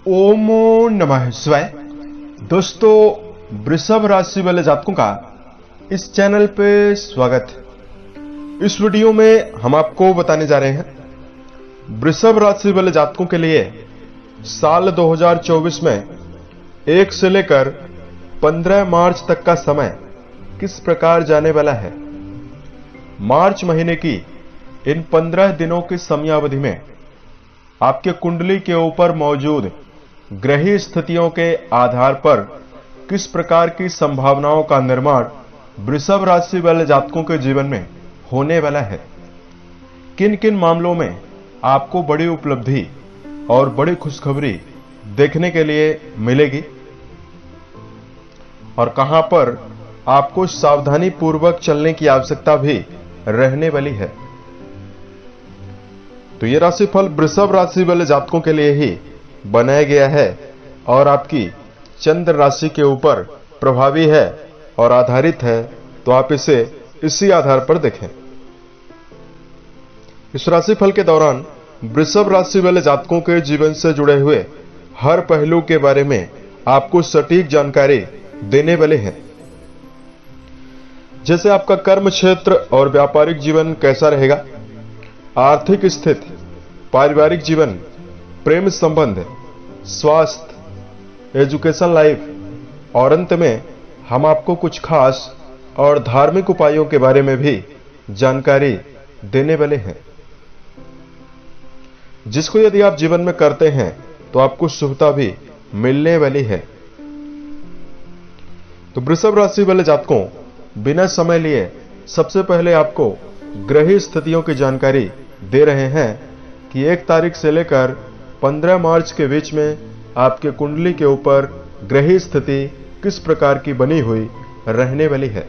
ओमो नमः शिवाय। दोस्तों, वृषभ राशि वाले जातकों का इस चैनल पे स्वागत है। इस वीडियो में हम आपको बताने जा रहे हैं वृषभ राशि वाले जातकों के लिए साल 2024 में 1 से लेकर 15 मार्च तक का समय किस प्रकार जाने वाला है। मार्च महीने की इन 15 दिनों की समयावधि में आपके कुंडली के ऊपर मौजूद ग्रही स्थितियों के आधार पर किस प्रकार की संभावनाओं का निर्माण वृषभ राशि वाले जातकों के जीवन में होने वाला है। किन किन मामलों में आपको बड़ी उपलब्धि और बड़ी खुशखबरी देखने के लिए मिलेगी और कहां पर आपको सावधानी पूर्वक चलने की आवश्यकता भी रहने वाली है। तो यह राशिफल वृषभ राशि वाले जातकों के लिए ही बनाया गया है और आपकी चंद्र राशि के ऊपर प्रभावी है और आधारित है, तो आप इसे इसी आधार पर देखें। इस राशिफल के दौरान वृषभ राशि वाले जातकों के जीवन से जुड़े हुए हर पहलू के बारे में आपको सटीक जानकारी देने वाले हैं। जैसे आपका कर्म क्षेत्र और व्यापारिक जीवन कैसा रहेगा, आर्थिक स्थिति, पारिवारिक जीवन, प्रेम संबंध, स्वास्थ्य, एजुकेशन लाइफ और अंत में हम आपको कुछ खास और धार्मिक उपायों के बारे में भी जानकारी देने वाले हैं, जिसको यदि आप जीवन में करते हैं तो आपको शुभता भी मिलने वाली है। तो वृषभ राशि वाले जातकों, बिना समय लिए सबसे पहले आपको ग्रही स्थितियों की जानकारी दे रहे हैं कि 1 तारीख से लेकर 15 मार्च के बीच में आपके कुंडली के ऊपर ग्रही स्थिति किस प्रकार की बनी हुई रहने वाली है।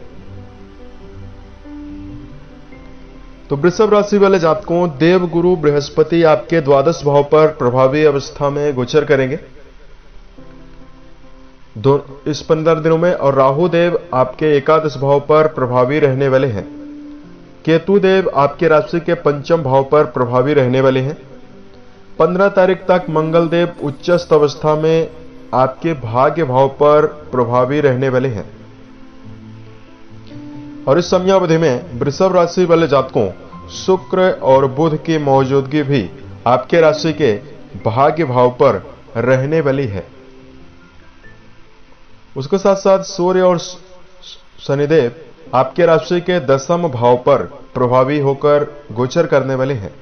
तो वृषभ राशि वाले जातकों, देव गुरु बृहस्पति आपके द्वादश भाव पर प्रभावी अवस्था में गोचर करेंगे इस 15 दिनों में, और राहु देव आपके एकादश भाव पर प्रभावी रहने वाले हैं। केतु देव आपके राशि के पंचम भाव पर प्रभावी रहने वाले हैं। 15 तारीख तक मंगल देव उच्चस्थ अवस्था में आपके भाग्य भाव पर प्रभावी रहने वाले हैं। और इस समयावधि में वृषभ राशि वाले जातकों, शुक्र और बुध की मौजूदगी भी आपके राशि के भाग्य भाव पर रहने वाली है। उसके साथ साथ सूर्य और शनिदेव आपके राशि के 10वें भाव पर प्रभावी होकर गोचर करने वाले हैं।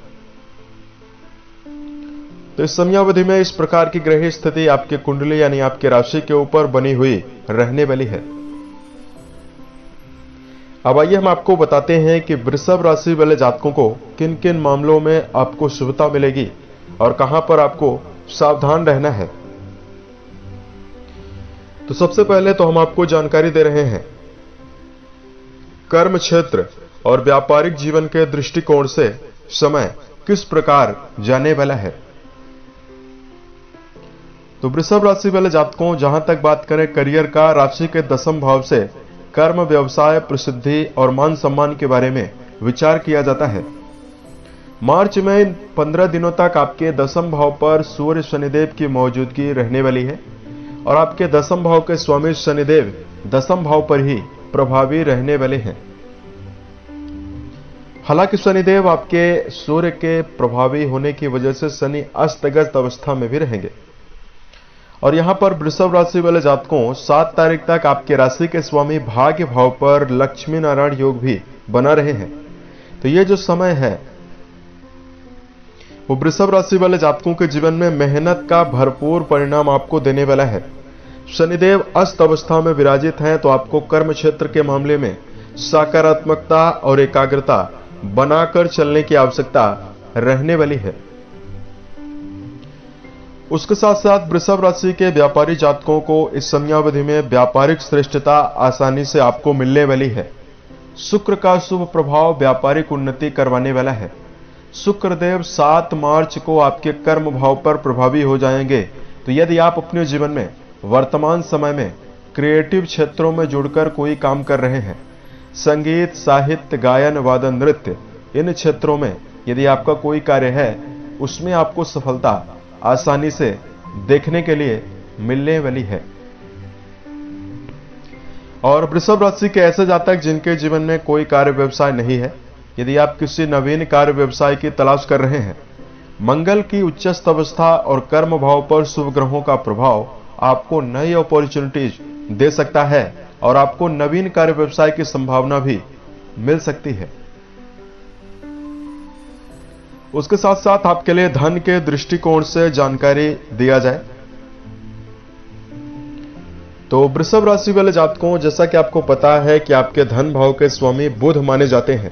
तो इस समयावधि में इस प्रकार की ग्रह स्थिति आपके कुंडली यानी आपके राशि के ऊपर बनी हुई रहने वाली है। अब आइए हम आपको बताते हैं कि वृषभ राशि वाले जातकों को किन किन मामलों में आपको शुभता मिलेगी और कहां पर आपको सावधान रहना है। तो सबसे पहले तो हम आपको जानकारी दे रहे हैं कर्म क्षेत्र और व्यापारिक जीवन के दृष्टिकोण से समय किस प्रकार जाने वाला है। तो वृषभ राशि वाले जातकों, जहां तक बात करें करियर का, राशि के 10वें भाव से कर्म, व्यवसाय, प्रसिद्धि और मान सम्मान के बारे में विचार किया जाता है। मार्च में 15 दिनों तक आपके 10वें भाव पर सूर्य शनिदेव की मौजूदगी रहने वाली है और आपके 10वें भाव के स्वामी शनिदेव 10वें भाव पर ही प्रभावी रहने वाले हैं। हालांकि शनिदेव आपके सूर्य के प्रभावी होने की वजह से शनि अस्तगत अवस्था में भी रहेंगे। और यहां पर वृषभ राशि वाले जातकों, 7 तारीख तक आपके राशि के स्वामी भाग्य भाव पर लक्ष्मी नारायण योग भी बना रहे हैं। तो ये जो समय है वो वृषभ राशि वाले जातकों के जीवन में मेहनत का भरपूर परिणाम आपको देने वाला है। शनिदेव अस्त अवस्था में विराजित हैं, तो आपको कर्म क्षेत्र के मामले में सकारात्मकता और एकाग्रता बनाकर चलने की आवश्यकता रहने वाली है। उसके साथ साथ वृषभ राशि के व्यापारी जातकों को इस समयावधि में व्यापारिक श्रेष्ठता आसानी से आपको मिलने वाली है। शुक्र का शुभ प्रभाव व्यापारिक उन्नति करवाने वाला है। शुक्रदेव 7 मार्च को आपके कर्म भाव पर प्रभावी हो जाएंगे। तो यदि आप अपने जीवन में वर्तमान समय में क्रिएटिव क्षेत्रों में जुड़कर कोई काम कर रहे हैं, संगीत, साहित्य, गायन, वादन, नृत्य, इन क्षेत्रों में यदि आपका कोई कार्य है, उसमें आपको सफलता आसानी से देखने के लिए मिलने वाली है। और वृषभ राशि के ऐसे जातक जिनके जीवन में कोई कार्य व्यवसाय नहीं है, यदि आप किसी नवीन कार्य व्यवसाय की तलाश कर रहे हैं, मंगल की उच्चस्थ अवस्था और कर्म भाव पर शुभ ग्रहों का प्रभाव आपको नई अपॉर्चुनिटीज दे सकता है और आपको नवीन कार्य व्यवसाय की संभावना भी मिल सकती है। उसके साथ साथ आपके लिए धन के दृष्टिकोण से जानकारी दिया जाए तो वृषभ राशि वाले जातकों, जैसा कि आपको पता है कि आपके धन भाव के स्वामी बुध माने जाते हैं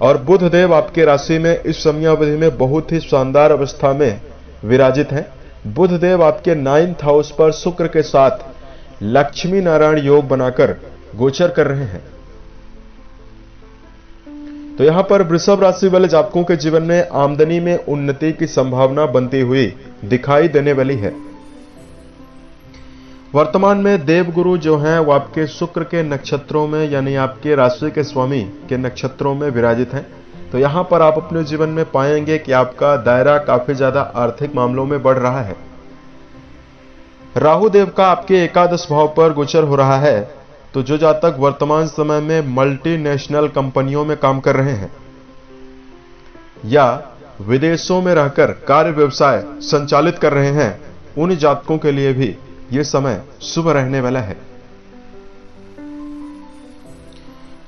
और बुध देव आपके राशि में इस समयावधि में बहुत ही शानदार अवस्था में विराजित हैं। बुध देव आपके 9th हाउस पर शुक्र के साथ लक्ष्मी नारायण योग बनाकर गोचर कर रहे हैं। तो यहां पर वृषभ राशि वाले जातकों के जीवन में आमदनी में उन्नति की संभावना बनती हुई दिखाई देने वाली है। वर्तमान में देवगुरु जो हैं वो आपके शुक्र के नक्षत्रों में यानी आपके राशि के स्वामी के नक्षत्रों में विराजित हैं। तो यहां पर आप अपने जीवन में पाएंगे कि आपका दायरा काफी ज्यादा आर्थिक मामलों में बढ़ रहा है। राहु देव का आपके एकादश भाव पर गोचर हो रहा है। तो जो जातक वर्तमान समय में मल्टीनेशनल कंपनियों में काम कर रहे हैं या विदेशों में रहकर कार्य व्यवसाय संचालित कर रहे हैं, उन जातकों के लिए भी यह समय शुभ रहने वाला है।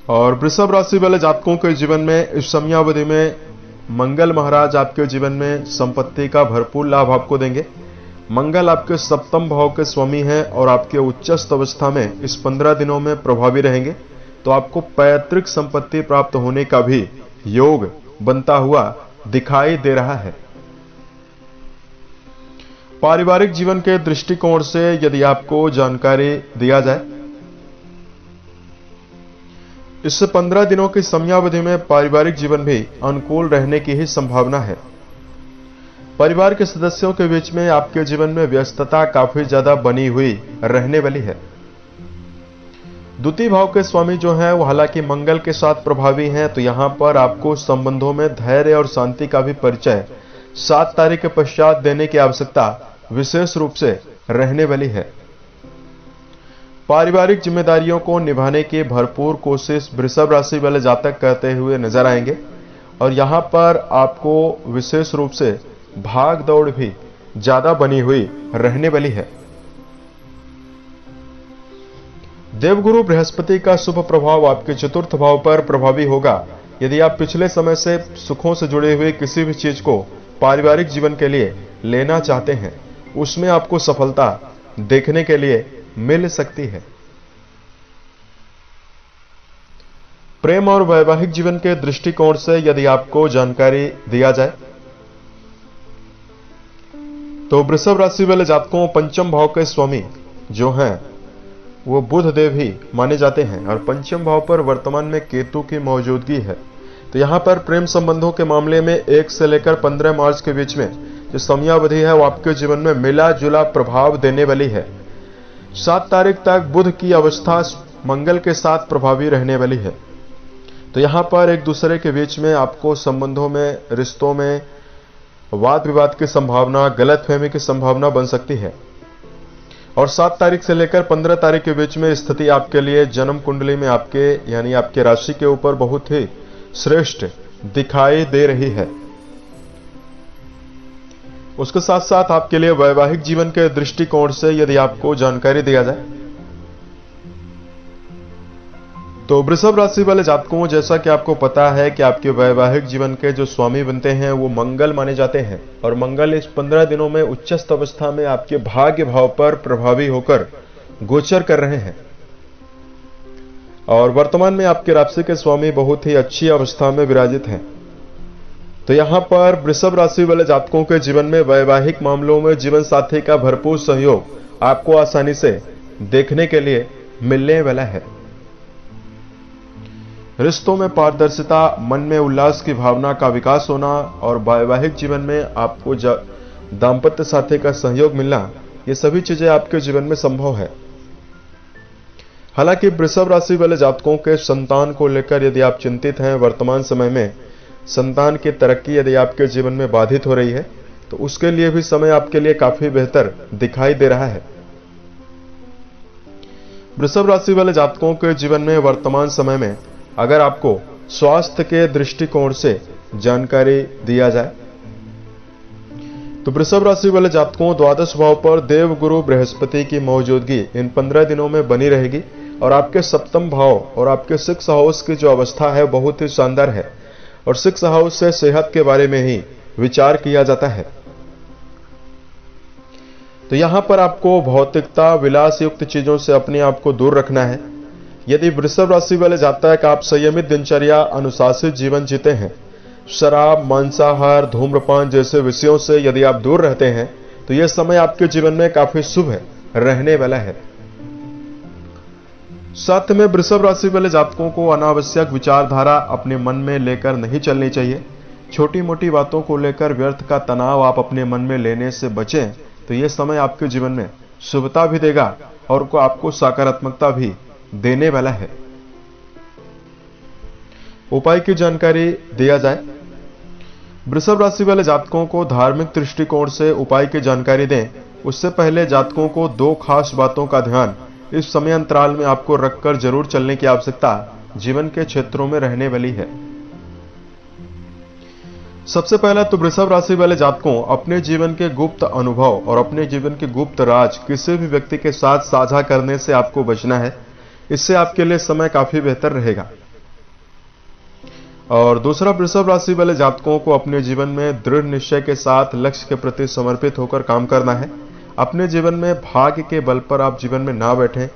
और वृषभ राशि वाले जातकों के जीवन में इस समयावधि में मंगल महाराज आपके जीवन में संपत्ति का भरपूर लाभ आपको देंगे। मंगल आपके सप्तम भाव के स्वामी हैं और आपके उच्चस्थ अवस्था में इस 15 दिनों में प्रभावी रहेंगे। तो आपको पैतृक संपत्ति प्राप्त होने का भी योग बनता हुआ दिखाई दे रहा है। पारिवारिक जीवन के दृष्टिकोण से यदि आपको जानकारी दिया जाए, इस 15 दिनों की समयावधि में पारिवारिक जीवन भी अनुकूल रहने की ही संभावना है। परिवार के सदस्यों के बीच में आपके जीवन में व्यस्तता काफी ज्यादा बनी हुई रहने वाली है। द्वितीय भाव के स्वामी जो हैं वो हालांकि मंगल के साथ प्रभावी हैं, तो यहां पर आपको संबंधों में धैर्य और शांति का भी परिचय 7 तारीख के पश्चात देने की आवश्यकता विशेष रूप से रहने वाली है। पारिवारिक जिम्मेदारियों को निभाने की भरपूर कोशिश वृषभ राशि वाले जातक करते हुए नजर आएंगे और यहां पर आपको विशेष रूप से भाग दौड़ भी ज्यादा बनी हुई रहने वाली है। देवगुरु बृहस्पति का शुभ प्रभाव आपके चतुर्थ भाव पर प्रभावी होगा। यदि आप पिछले समय से सुखों से जुड़े हुए किसी भी चीज को पारिवारिक जीवन के लिए लेना चाहते हैं, उसमें आपको सफलता देखने के लिए मिल सकती है। प्रेम और वैवाहिक जीवन के दृष्टिकोण से यदि आपको जानकारी दिया जाए तो वृषभ राशि वाले जातकों, पंचम भाव के स्वामी जो हैं वो बुध देव ही माने जाते हैं और पंचम भाव पर वर्तमान में केतु की मौजूदगी है। तो यहां पर प्रेम संबंधों के मामले में 1 से लेकर 15 मार्च के बीच में जो समयावधि है वो आपके जीवन में मिला जुला प्रभाव देने वाली है। 7 तारीख तक बुध की अवस्था मंगल के साथ प्रभावी रहने वाली है। तो यहां पर एक दूसरे के बीच में आपको संबंधों में, रिश्तों में वाद विवाद की संभावना, गलतफहमी की संभावना बन सकती है। और 7 तारीख से लेकर 15 तारीख के बीच में स्थिति आपके लिए जन्म कुंडली में आपके यानी आपके राशि के ऊपर बहुत ही श्रेष्ठ दिखाई दे रही है। उसके साथ साथ आपके लिए वैवाहिक जीवन के दृष्टिकोण से यदि आपको जानकारी दिया जाए तो वृषभ राशि वाले जातकों, जैसा कि आपको पता है कि आपके वैवाहिक जीवन के जो स्वामी बनते हैं वो मंगल माने जाते हैं और मंगल इस 15 दिनों में उच्चस्थ अवस्था में आपके भाग्य भाव पर प्रभावी होकर गोचर कर रहे हैं और वर्तमान में आपके राशि के स्वामी बहुत ही अच्छी अवस्था में विराजित हैं। तो यहां पर वृषभ राशि वाले जातकों के जीवन में वैवाहिक मामलों में जीवन साथी का भरपूर सहयोग आपको आसानी से देखने के लिए मिलने वाला है। रिश्तों में पारदर्शिता, मन में उल्लास की भावना का विकास होना और वैवाहिक जीवन में आपको दाम्पत्य साथी का सहयोग मिलना, ये सभी चीजें आपके जीवन में संभव है। हालांकि वृषभ राशि वाले जातकों के संतान को लेकर यदि आप चिंतित हैं, वर्तमान समय में संतान की तरक्की यदि आपके जीवन में बाधित हो रही है तो उसके लिए भी समय आपके लिए काफी बेहतर दिखाई दे रहा है। वृषभ राशि वाले जातकों के जीवन में वर्तमान समय में अगर आपको स्वास्थ्य के दृष्टिकोण से जानकारी दिया जाए तो वृषभ राशि वाले जातकों द्वादश भाव पर देव गुरु बृहस्पति की मौजूदगी इन 15 दिनों में बनी रहेगी और आपके सप्तम भाव और आपके 6th हाउस की जो अवस्था है बहुत ही शानदार है और 6th हाउस से सेहत के बारे में ही विचार किया जाता है। तो यहां पर आपको भौतिकता विलास युक्त चीजों से अपने आप को दूर रखना है। यदि वृषभ राशि वाले जातक आप संयमित दिनचर्या अनुशासित जीवन जीते हैं, शराब मांसाहार धूम्रपान जैसे विषयों से यदि आप दूर रहते हैं तो यह समय आपके जीवन में काफी शुभ है रहने वाला है। साथ में वृषभ राशि वाले जातकों को अनावश्यक विचारधारा अपने मन में लेकर नहीं चलनी चाहिए। छोटी मोटी बातों को लेकर व्यर्थ का तनाव आप अपने मन में लेने से बचें तो यह समय आपके जीवन में शुभता भी देगा और आपको सकारात्मकता भी देने वाला है। उपाय की जानकारी दिया जाए, वृषभ राशि वाले जातकों को धार्मिक दृष्टिकोण से उपाय की जानकारी दें उससे पहले जातकों को 2 खास बातों का ध्यान इस समय अंतराल में आपको रखकर जरूर चलने की आवश्यकता जीवन के क्षेत्रों में रहने वाली है। सबसे पहला तो वृषभ राशि वाले जातकों अपने जीवन के गुप्त अनुभव और अपने जीवन के गुप्त राज किसी भी व्यक्ति के साथ साझा करने से आपको बचना है। इससे आपके लिए समय काफी बेहतर रहेगा। और दूसरा, वृषभ राशि वाले जातकों को अपने जीवन में दृढ़ निश्चय के साथ लक्ष्य के प्रति समर्पित होकर काम करना है। अपने जीवन में भाग्य के बल पर आप जीवन में ना बैठें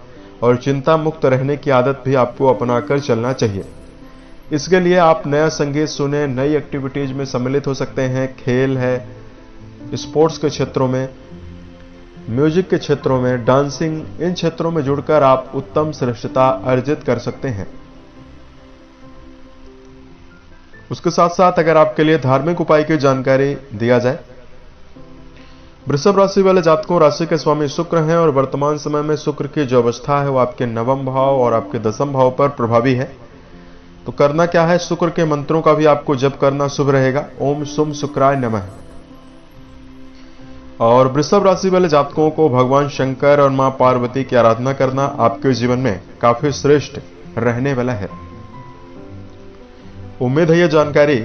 और चिंता मुक्त रहने की आदत भी आपको अपनाकर चलना चाहिए। इसके लिए आप नया संगीत सुने, नई एक्टिविटीज में सम्मिलित हो सकते हैं। खेल है, स्पोर्ट्स के क्षेत्रों में, म्यूजिक के क्षेत्रों में, डांसिंग, इन क्षेत्रों में जुड़कर आप उत्तम श्रेष्ठता अर्जित कर सकते हैं। उसके साथ साथ अगर आपके लिए धार्मिक उपाय की जानकारी दिया जाए, वृषभ राशि वाले जातकों राशि के स्वामी शुक्र हैं और वर्तमान समय में शुक्र की जो अवस्था है वो आपके 9वें भाव और आपके 10वें भाव पर प्रभावी है। तो करना क्या है, शुक्र के मंत्रों का भी आपको जप करना शुभ रहेगा। ओम शुम शुक्राय नमः। और वृषभ राशि वाले जातकों को भगवान शंकर और मां पार्वती की आराधना करना आपके जीवन में काफी श्रेष्ठ रहने वाला है। उम्मीद है यह जानकारी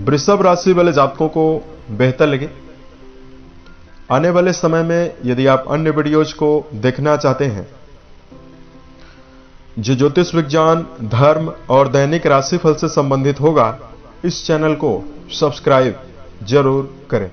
वृषभ राशि वाले जातकों को बेहतर लगे। आने वाले समय में यदि आप अन्य वीडियोज को देखना चाहते हैं जो ज्योतिष विज्ञान, धर्म और दैनिक राशिफल से संबंधित होगा, इस चैनल को सब्सक्राइब जरूर करें।